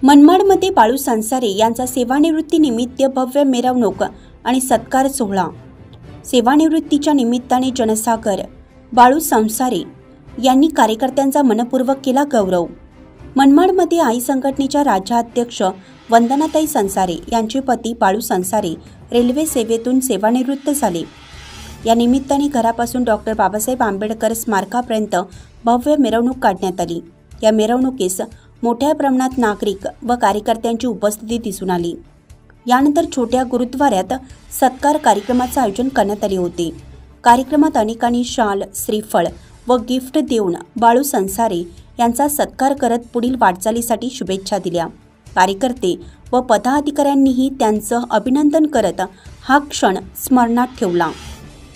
मनमाडमध्ये बाळू संसारे यांचा सेवानिवृत्तीनिमित्त भव्य मिरवणूक आणि सत्कार सोहळा। सेवानिवृत्तीच्या निमित्ताने जनसागर बाळू संसारे यांनी कार्यकर्त्यांचा मनपूर्वक केला गौरव। मनमाडमध्ये आई संघटनेच्या राज्याध्यक्ष वंदनाताई संसारे यांचे पती बाळू संसारे रेल्वे सेवेतून सेवानिवृत्त झाले। या निमित्ताने घरापासून डॉक्टर बाबासाहेब आंबेडकर स्मारकापर्यंत भव्य मिरवणूक काढण्यात आली। या मिरवणुकीस मोठ्या प्रमाणात नागरिक व कार्यकर्त्यांची उपस्थिती दिसून आली। यानंतर छोट्या गुरुद्वाऱ्यात सत्कार कार्यक्रमाचे आयोजन करण्यात आले होते। कार्यक्रमात अनेकांनी शाल, श्रीफळ व गिफ्ट देऊन बाळू संसारे यांचा सत्कार करत पुढील वाटचालीसाठी शुभेच्छा दिल्या। कार्यकर्ते व पदाधिकाऱ्यांनीही त्यांचं अभिनंदन करत हा क्षण स्मरणात ठेवला।